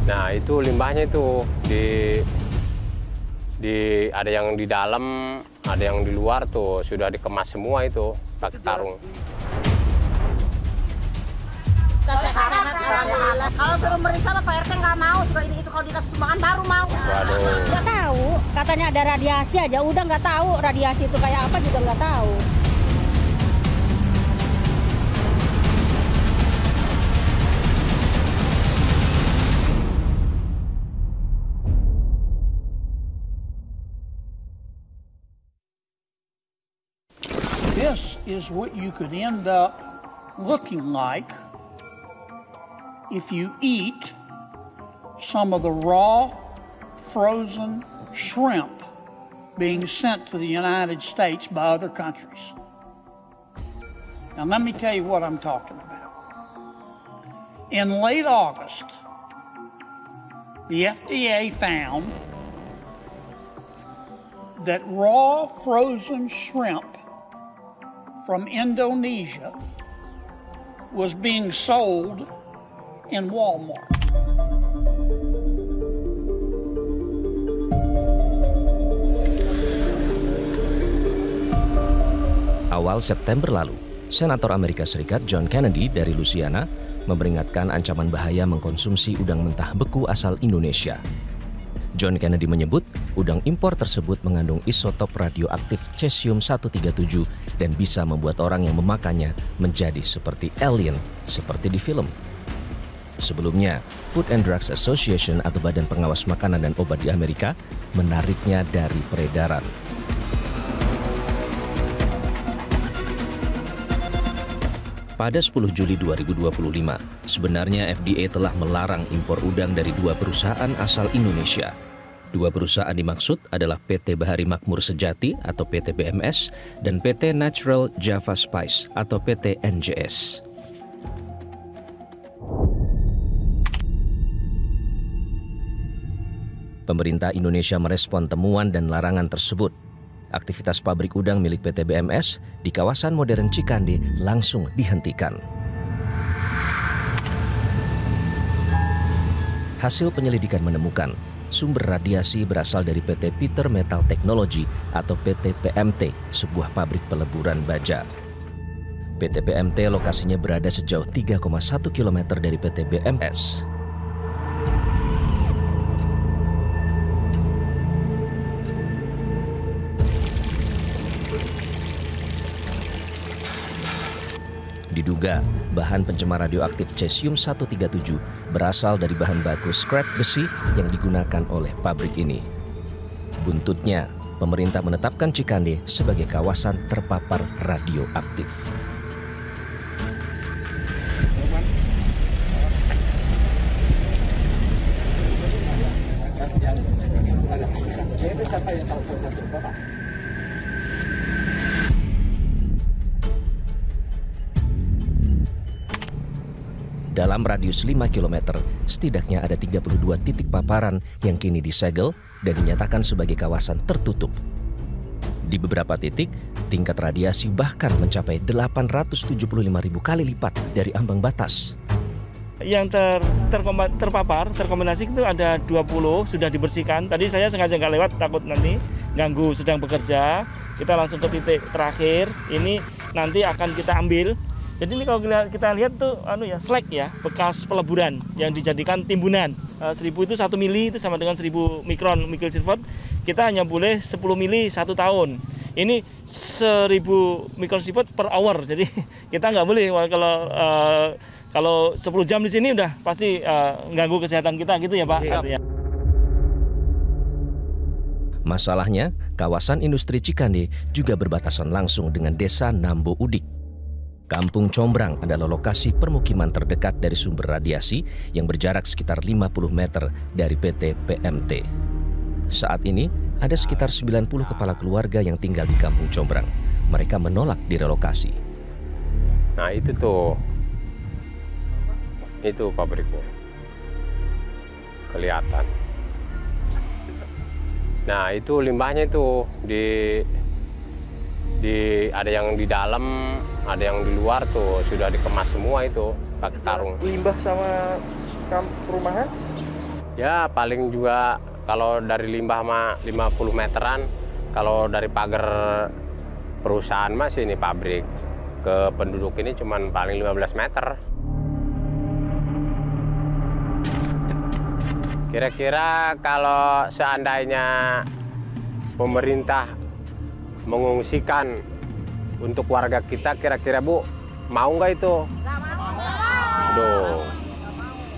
Nah itu limbahnya itu ada yang di dalam, ada yang di luar tuh sudah dikemas semua itu pakai karung. Kalau suruh meriksa Pak RT nggak mau, itu kalau dikasih sumbangan baru mau. Waduh. Nggak tahu, katanya ada radiasi aja, udah nggak tahu radiasi itu kayak apa juga nggak tahu. This is what you could end up looking like if you eat some of the raw, frozen shrimp being sent to the United States by other countries. Now, let me tell you what I'm talking about. In late August, the FDA found that raw frozen shrimp from Indonesia was being sold in Walmart. Awal September lalu, Senator Amerika Serikat John Kennedy dari Louisiana memperingatkan ancaman bahaya mengkonsumsi udang mentah beku asal Indonesia. John Kennedy menyebut udang impor tersebut mengandung isotop radioaktif cesium-137 dan bisa membuat orang yang memakannya menjadi seperti alien, seperti di film. Sebelumnya, Food and Drugs Association atau Badan Pengawas Makanan dan Obat di Amerika menariknya dari peredaran. Pada 10 Juli 2025, sebenarnya FDA telah melarang impor udang dari dua perusahaan asal Indonesia. Dua perusahaan dimaksud adalah PT Bahari Makmur Sejati atau PT BMS dan PT Natural Java Spice atau PT NJS. Pemerintah Indonesia merespon temuan dan larangan tersebut. Aktivitas pabrik udang milik PT BMS di kawasan modern Cikande langsung dihentikan. Hasil penyelidikan menemukan sumber radiasi berasal dari PT Peter Metal Technology atau PT PMT, sebuah pabrik peleburan baja. PT PMT lokasinya berada sejauh 3,1 km dari PT BMS. Diduga, bahan pencemar radioaktif cesium-137 berasal dari bahan baku scrap besi yang digunakan oleh pabrik ini. Buntutnya, pemerintah menetapkan Cikande sebagai kawasan terpapar radioaktif. Dalam radius 5 km, setidaknya ada 32 titik paparan yang kini disegel dan dinyatakan sebagai kawasan tertutup. Di beberapa titik, tingkat radiasi bahkan mencapai 875.000 kali lipat dari ambang batas. Yang terkombinasi itu ada 20, sudah dibersihkan. Tadi saya sengaja nggak lewat, takut nanti ganggu sedang bekerja. Kita langsung ke titik terakhir, ini nanti akan kita ambil. Jadi ini kalau kita lihat tuh slag ya, bekas peleburan yang dijadikan timbunan. 1000 itu 1 mili itu sama dengan 1000 mikron mikil silver. Kita hanya boleh 10 mili 1 tahun. Ini 1000 mikron silver per hour. Jadi kita nggak boleh kalau 10 jam di sini udah pasti ganggu kesehatan kita gitu ya Pak. Artinya. Masalahnya, kawasan industri Cikande juga berbatasan langsung dengan desa Nambo Udik. Kampung Combrang adalah lokasi permukiman terdekat dari sumber radiasi yang berjarak sekitar 50 meter dari PT PMT. Saat ini, ada sekitar 90 kepala keluarga yang tinggal di Kampung Combrang. Mereka menolak direlokasi. Nah itu tuh, itu pabriknya. Kelihatan. Nah itu limbahnya itu ada yang di dalam, ada yang di luar tuh sudah dikemas semua itu pakai karung. Limbah sama perumahan? Ya paling juga kalau dari limbah mah 50 meteran, kalau dari pagar perusahaan masih ini pabrik ke penduduk ini cuman paling 15 meter. Kira-kira kalau seandainya pemerintah mengungsikan untuk warga kita, kira-kira Bu, mau nggak itu? Nggak mau. Duh,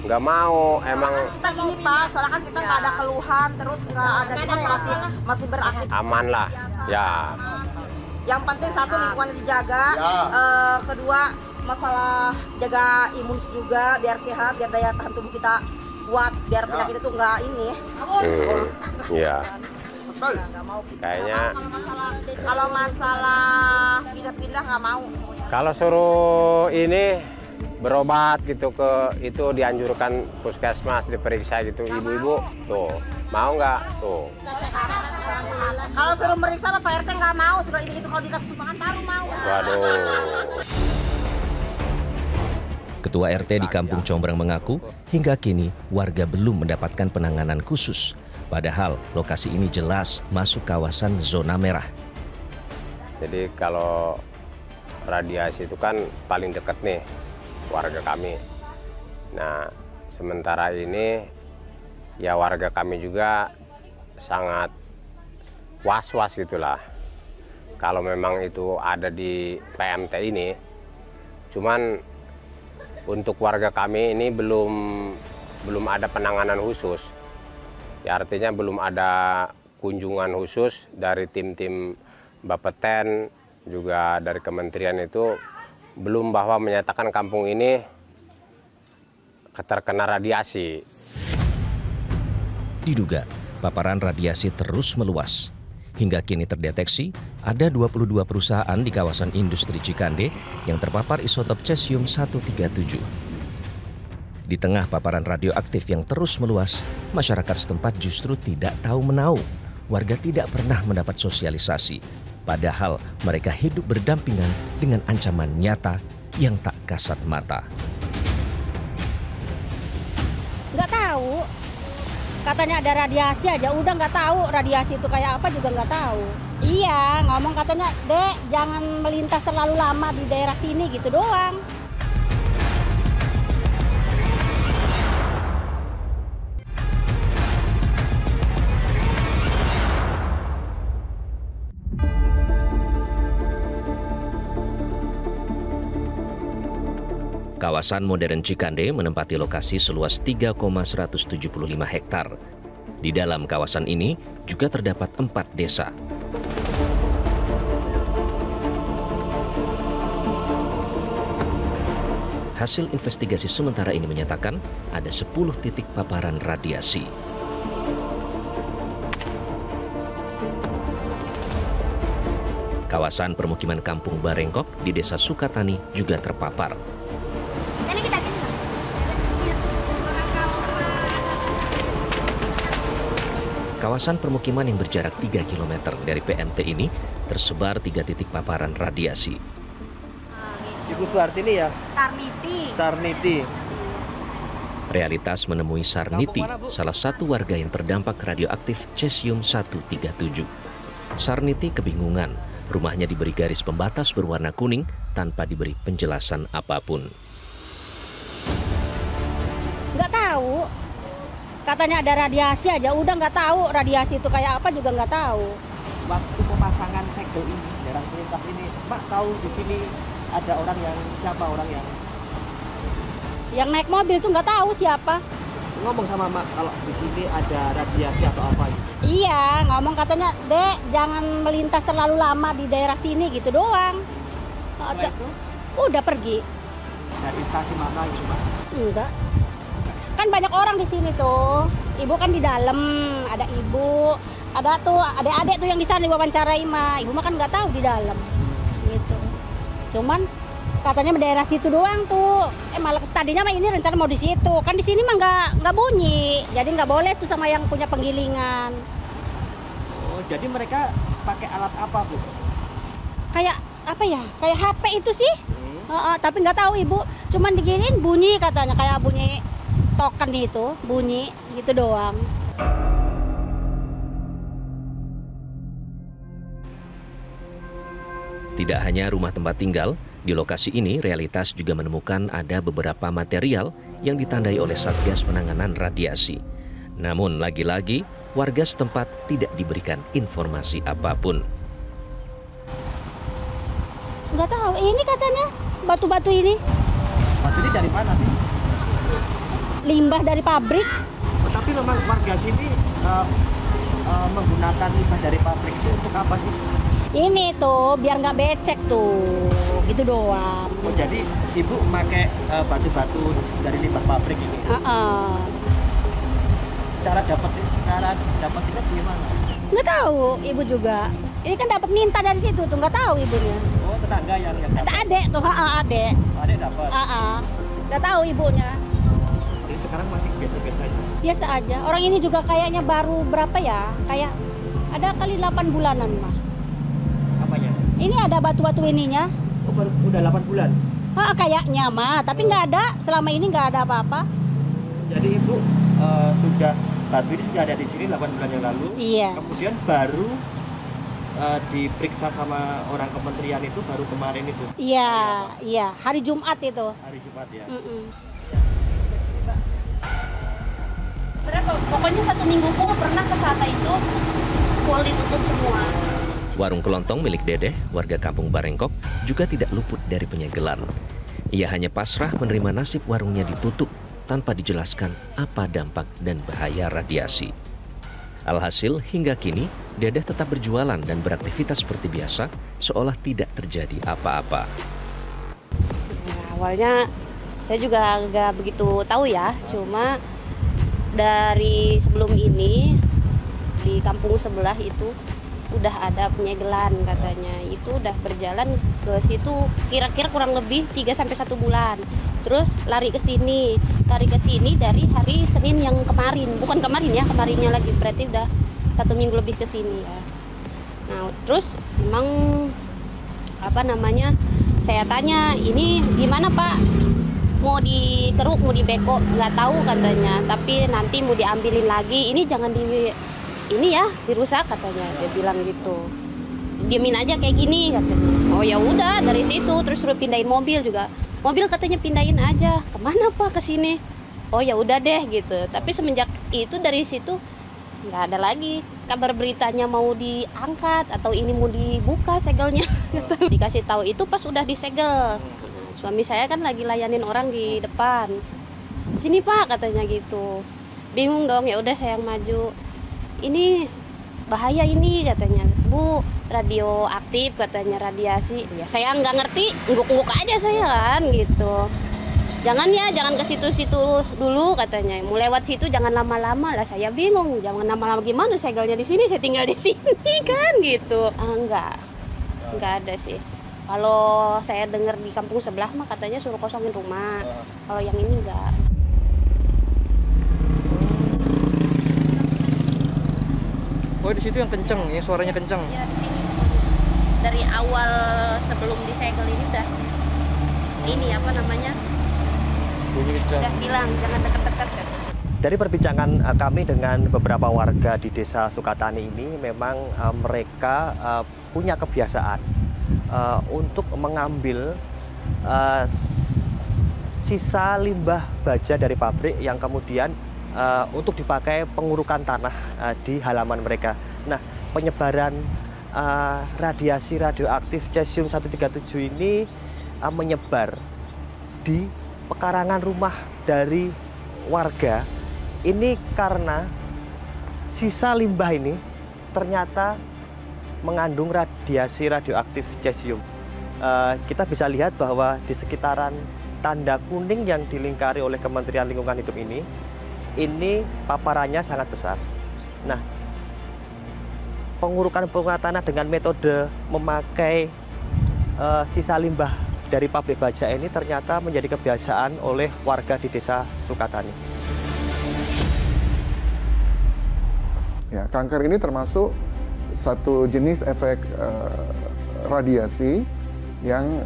nggak mau. Emang Kita gini Pak, soalnya kan kita nggak ada keluhan, terus nggak ada gimana ya, masih beraktivitas. aman lah, ya. Yang penting satu lingkungannya dijaga, kedua masalah jaga imun juga biar sehat, biar daya tahan tubuh kita kuat, biar penyakit itu nggak ini. Ya. Kayaknya Kalau masalah pindah-pindah nggak mau. kalau suruh ini berobat gitu ke itu dianjurkan puskesmas diperiksa gitu ibu-ibu tuh mau nggak tuh? Kalau suruh meriksa Pak RT nggak mau, segala itu kalau dikasih sumbangan baru mau. Waduh. Ketua RT di Kampung Combrang mengaku hingga kini warga belum mendapatkan penanganan khusus. Padahal lokasi ini jelas masuk kawasan zona merah. Jadi kalau radiasi itu kan paling dekat nih warga kami. Nah, sementara ini ya warga kami juga sangat was-was gitulah. Kalau memang itu ada di PMT ini, cuman untuk warga kami ini belum ada penanganan khusus. Ya artinya belum ada kunjungan khusus dari tim-tim Bapeten juga dari kementerian itu belum bahwa menyatakan kampung ini terkena radiasi. Diduga paparan radiasi terus meluas. Hingga kini terdeteksi ada 22 perusahaan di kawasan industri Cikande yang terpapar isotop cesium 137. Di tengah paparan radioaktif yang terus meluas, masyarakat setempat justru tidak tahu menau. Warga tidak pernah mendapat sosialisasi. Padahal mereka hidup berdampingan dengan ancaman nyata yang tak kasat mata. Nggak tahu. Katanya ada radiasi aja, udah nggak tahu radiasi itu kayak apa juga nggak tahu. Iya, ngomong katanya, Dek, jangan melintas terlalu lama di daerah sini gitu doang. Kawasan modern Cikande menempati lokasi seluas 3,175 hektar. Di dalam kawasan ini juga terdapat 4 desa. Hasil investigasi sementara ini menyatakan ada 10 titik paparan radiasi. Kawasan permukiman Kampung Barengkok di Desa Sukatani juga terpapar. Kawasan permukiman yang berjarak 3 km dari PMT ini tersebar 3 titik paparan radiasi. Ibu Suhartini ya? Sarniti. Sarniti. Realitas menemui Sarniti, salah satu warga yang terdampak radioaktif cesium 137. Sarniti kebingungan, rumahnya diberi garis pembatas berwarna kuning tanpa diberi penjelasan apapun. Nggak tahu. Katanya ada radiasi aja, udah nggak tahu radiasi itu kayak apa juga nggak tahu. Waktu pemasangan segel ini, jarang pelintas ini, Mak tahu di sini ada orang yang siapa orang yang naik mobil tuh nggak tahu siapa. ngomong sama Mak kalau di sini ada radiasi atau apa gitu. Iya, ngomong katanya, Dek, jangan melintas terlalu lama di daerah sini gitu doang. Udah pergi. Dari stasi mana gitu, Mak? Enggak. Kan banyak orang di sini tuh. Ibu kan di dalam, ada ibu, ada tuh adik-adik tuh yang di sana diwawancarai mah. Ibu mah kan nggak tahu di dalam. Gitu. Cuman katanya daerah situ doang tuh. Malah tadinya mah ini rencana mau di situ. Kan di sini mah nggak bunyi. Jadi nggak boleh tuh sama yang punya penggilingan. Oh, jadi mereka pakai alat apa, Bu? Kayak apa ya? Kayak HP itu sih. Tapi nggak tahu Ibu. Cuman diginiin bunyi katanya, kayak bunyi ketok-ketokan itu, bunyi gitu doang. Tidak hanya rumah tempat tinggal, di lokasi ini realitas juga menemukan ada beberapa material yang ditandai oleh Satgas Penanganan Radiasi. Namun lagi-lagi warga setempat tidak diberikan informasi apapun. Nggak tahu, ini katanya batu-batu ini. Batu ini dari mana sih? Limbah dari pabrik. Tapi memang warga sini menggunakan limbah dari pabrik itu untuk apa sih? Ini tuh biar nggak becek tuh, gitu doang. Oh, jadi ibu memakai batu-batu dari limbah pabrik ini? Cara dapat itu gimana? Nggak tahu, ibu juga. Ini kan dapat minta dari situ tuh, nggak tahu ibunya. Oh, tetangga yang dapat? Adek tuh, adek. Adek dapat? Nggak tahu ibunya. Jadi sekarang masih biasa-biasa aja? Biasa aja. Orang ini juga kayaknya baru berapa ya? Kayak ada kali 8 bulanan mah. Apanya? Ini ada batu-batu ininya. Oh, baru udah 8 bulan? Kayaknya mah, tapi nggak ada. Selama ini nggak ada apa-apa. Jadi ibu batu ini sudah ada di sini 8 bulan yang lalu. Iya. Kemudian baru diperiksa sama orang kementerian itu baru kemarin itu. Iya, hari Jumat itu. Hari Jumat ya. Pokoknya 1 minggu kok pernah ke sana itu full ditutup semua. Warung kelontong milik Dedeh, warga kampung Barengkok, juga tidak luput dari penyegelan. Ia hanya pasrah menerima nasib warungnya ditutup tanpa dijelaskan apa dampak dan bahaya radiasi. Alhasil, hingga kini, Dedeh tetap berjualan dan beraktivitas seperti biasa, seolah tidak terjadi apa-apa. Awalnya saya juga nggak begitu tahu ya, cuma dari sebelum ini di kampung sebelah itu udah ada penyegelan katanya. Itu udah berjalan ke situ kira-kira kurang lebih 3-1 bulan. Terus lari ke sini dari hari Senin yang kemarin. Bukan kemarin ya, kemarinnya lagi, berarti udah 1 minggu lebih ke sini ya. Nah, terus memang saya tanya, ini gimana Pak? Mau dikeruk, mau dibeko, nggak tahu katanya. Tapi nanti mau diambilin lagi, ini jangan dirusak katanya. Dia bilang gitu. Diamin aja kayak gini katanya. Oh ya udah, dari situ terus suruh pindahin mobil juga. Mobil katanya pindahin aja. Kemana Pak? Ke sini. Oh ya udah deh gitu. Tapi semenjak itu dari situ nggak ada lagi kabar beritanya mau diangkat atau ini mau dibuka segelnya. Gitu. Dikasih tahu itu pas udah disegel. Suami saya kan lagi layanin orang di depan. Sini Pak katanya gitu. Bingung dong, ya udah saya yang maju. Ini bahaya ini katanya. Bu, radioaktif katanya, radiasi. Ya saya nggak ngerti, ngguk-ngguk aja saya kan gitu. Jangan ke situ-situ dulu katanya. Mau lewat situ jangan lama-lama lah. Saya bingung, jangan lama-lama gimana? Segelnya di sini, saya tinggal di sini kan gitu. Nggak ada sih. Kalau saya dengar di kampung sebelah mah katanya suruh kosongin rumah. Kalau yang ini enggak. Oh, di situ yang kenceng, yang suaranya kenceng. Ya, di sini. Dari awal sebelum disegel ini udah Bunyi kenceng. udah bilang jangan dekat-dekat. Dari perbincangan kami dengan beberapa warga di Desa Sukatani ini, memang mereka punya kebiasaan untuk mengambil sisa limbah baja dari pabrik yang kemudian untuk dipakai pengurukan tanah di halaman mereka. Nah, penyebaran radiasi radioaktif cesium-137 ini menyebar di pekarangan rumah dari warga. Ini karena sisa limbah ini ternyata mengandung radiasi radioaktif cesium. Kita bisa lihat bahwa di sekitaran tanda kuning yang dilingkari oleh Kementerian Lingkungan Hidup ini paparannya sangat besar. Nah, pengurukan tanah dengan metode memakai sisa limbah dari pabrik baja ini ternyata menjadi kebiasaan oleh warga di Desa Sukatani. Ya, kanker ini termasuk satu jenis efek radiasi yang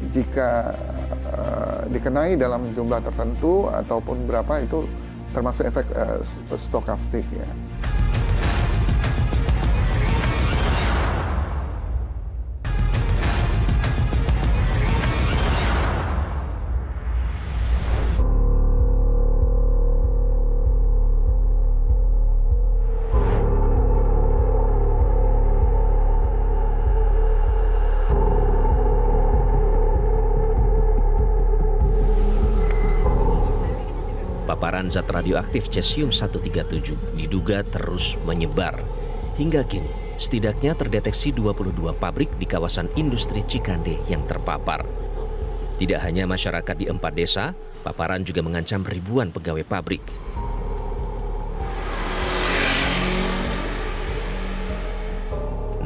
jika dilakukan dengan metode memakai sisa limbah dari pabrik baja ini ternyata menjadi kebiasaan oleh warga di Desa Sukatani. Ya, kanker ini termasuk satu jenis efek radiasi yang jika dilakukan dengan metode memakai sisa limbah dari pabrik baja ini ternyata menjadi kebiasaan oleh warga di Desa Sukatani. dikenai dalam jumlah tertentu ataupun berapa itu termasuk efek stokastik ya. Paparan zat radioaktif cesium-137 diduga terus menyebar. Hingga kini, setidaknya terdeteksi 22 pabrik di kawasan industri Cikande yang terpapar. Tidak hanya masyarakat di 4 desa, paparan juga mengancam ribuan pegawai pabrik.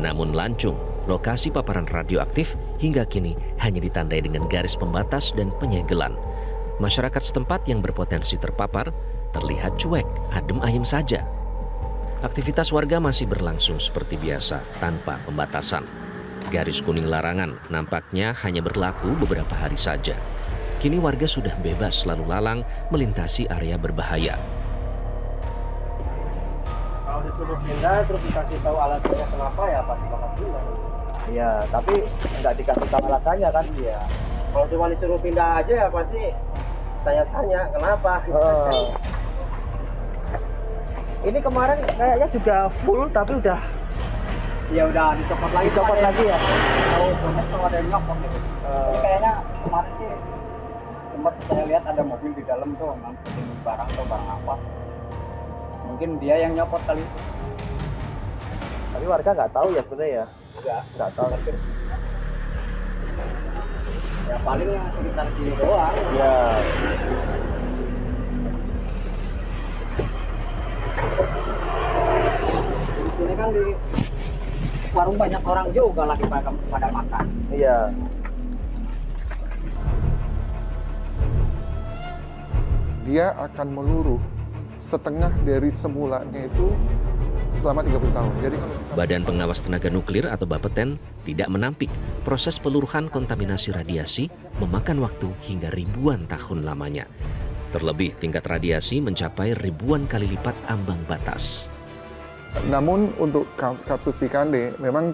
Namun lancung, lokasi paparan radioaktif hingga kini hanya ditandai dengan garis pembatas dan penyegelan. Masyarakat setempat yang berpotensi terpapar terlihat cuek, adem ayem saja. Aktivitas warga masih berlangsung seperti biasa tanpa pembatasan. Garis kuning larangan nampaknya hanya berlaku beberapa hari saja. Kini warga sudah bebas lalu lalang melintasi area berbahaya. Kalau disuruh pindah terus dikasih tahu alasannya kenapa ya pasti bakal pindah. Iya, tapi nggak dikasih tahu alasannya kan dia. Kalau cuma disuruh pindah aja ya pasti tanya-tanya kenapa. Ini kemarin kayaknya juga full tapi udah dicopot lagi ya. Tahu banyak kalau ada yang nyokot gitu. Kayaknya kemarin sih sempat saya lihat ada mobil di dalam tuh ngangkutin barang atau barang apa. Mungkin dia yang nyopot kali. Tapi warga nggak tahu ya sebenarnya ya. Nggak tahu. Ya paling yang sekitar sini doang. Ya. Di sini kan di warung banyak orang juga lagi pada makan. Iya. Dia akan meluruh setengah dari semulanya itu selama 30 tahun. Jadi Badan Pengawas Tenaga Nuklir atau Bapeten tidak menampik proses peluruhan kontaminasi radiasi memakan waktu hingga ribuan tahun lamanya. Terlebih tingkat radiasi mencapai ribuan kali lipat ambang batas. namun untuk kasus Cikande memang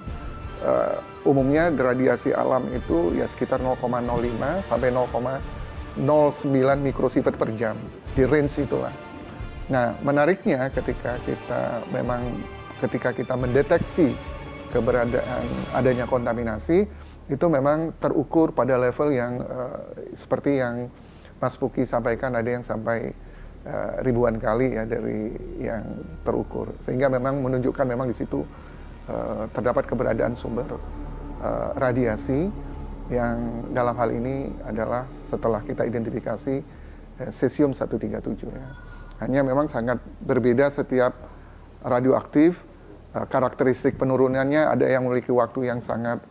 umumnya radiasi alam itu ya sekitar 0,05 sampai 0,09 mikrosievert per jam, di range itulah. Nah, menariknya ketika kita mendeteksi keberadaan adanya kontaminasi, itu memang terukur pada level yang seperti yang Mas Puki sampaikan, ada yang sampai ribuan kali ya dari yang terukur, sehingga memang menunjukkan memang di situ terdapat keberadaan sumber radiasi yang dalam hal ini adalah setelah kita identifikasi cesium-137 ya. Hanya memang sangat berbeda setiap radioaktif, karakteristik penurunannya ada yang memiliki waktu yang sangat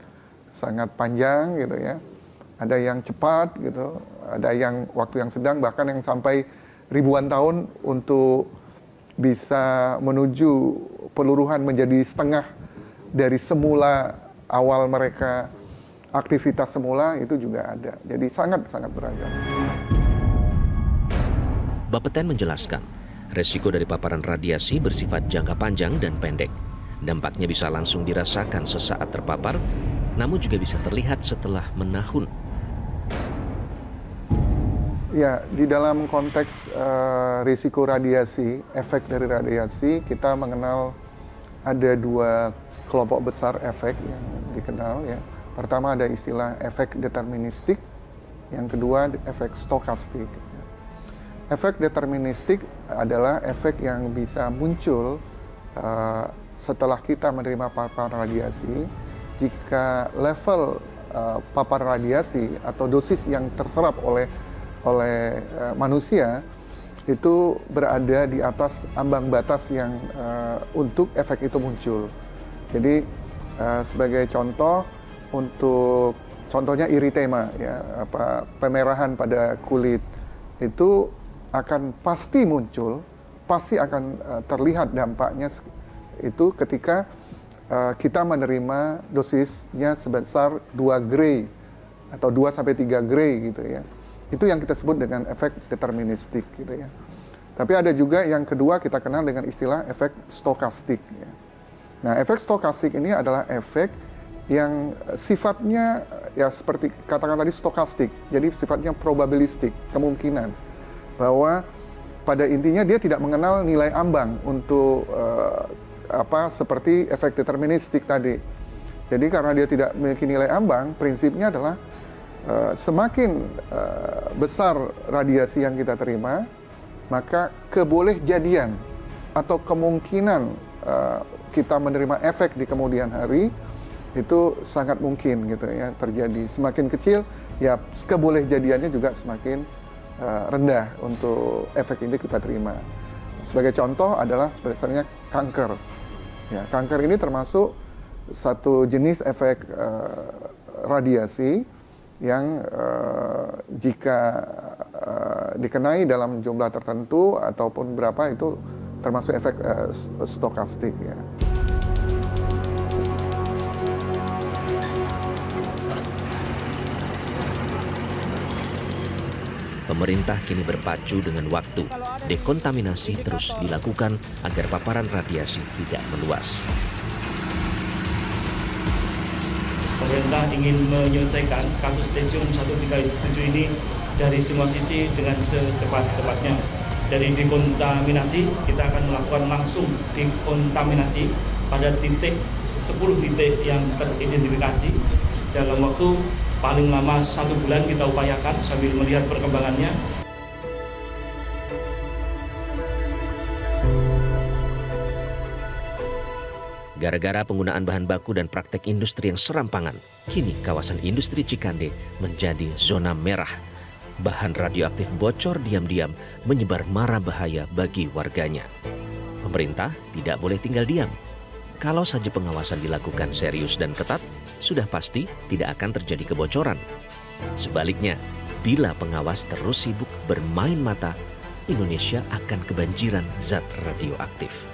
panjang gitu ya, ada yang cepat gitu, ada yang waktu yang sedang, bahkan yang sampai ribuan tahun untuk bisa menuju peluruhan menjadi setengah dari semula awal mereka aktivitas semula, itu juga ada. Jadi sangat beragam. Bapeten menjelaskan, resiko dari paparan radiasi bersifat jangka panjang dan pendek. Dampaknya bisa langsung dirasakan sesaat terpapar, namun juga bisa terlihat setelah menahun. Ya, di dalam konteks risiko radiasi, efek dari radiasi, kita mengenal ada dua kelompok besar efek yang dikenal ya. Pertama ada istilah efek deterministik, yang kedua efek stokastik. Efek deterministik adalah efek yang bisa muncul setelah kita menerima paparan radiasi, jika level paparan radiasi atau dosis yang terserap oleh manusia itu berada di atas ambang batas yang untuk efek itu muncul. Jadi sebagai contoh, untuk contohnya eritema ya, pemerahan pada kulit itu akan pasti muncul, pasti akan terlihat dampaknya itu ketika kita menerima dosisnya sebesar 2 gray atau 2 sampai 3 gray gitu ya. Itu yang kita sebut dengan efek deterministik gitu ya. Tapi ada juga yang kedua kita kenal dengan istilah efek stokastik ya. Nah, efek stokastik ini adalah efek yang sifatnya ya seperti katakan tadi stokastik. Jadi sifatnya probabilistik, kemungkinan bahwa pada intinya dia tidak mengenal nilai ambang untuk seperti efek deterministik tadi. Jadi karena dia tidak memiliki nilai ambang, prinsipnya adalah semakin besar radiasi yang kita terima, maka kebolehjadian atau kemungkinan kita menerima efek di kemudian hari itu sangat mungkin gitu ya terjadi. Semakin kecil, ya kebolehjadiannya juga semakin rendah untuk efek ini kita terima. Sebagai contoh adalah misalnya kanker. Ya, kanker ini termasuk satu jenis efek radiasi yang jika dikenai dalam jumlah tertentu ataupun berapa itu termasuk efek stokastik ya. Pemerintah kini berpacu dengan waktu. Dekontaminasi terus dilakukan agar paparan radiasi tidak meluas. Pemerintah ingin menyelesaikan kasus cesium 137 ini dari semua sisi dengan secepat-cepatnya. Dari dekontaminasi, kita akan melakukan langsung dekontaminasi pada 10 titik yang teridentifikasi dalam waktu paling lama 1 bulan kita upayakan sambil melihat perkembangannya. Gara-gara penggunaan bahan baku dan praktek industri yang serampangan, kini kawasan industri Cikande menjadi zona merah. Bahan radioaktif bocor diam-diam menyebar mara bahaya bagi warganya. Pemerintah tidak boleh tinggal diam. Kalau saja pengawasan dilakukan serius dan ketat, sudah pasti tidak akan terjadi kebocoran. Sebaliknya, bila pengawas terus sibuk bermain mata, Indonesia akan kebanjiran zat radioaktif.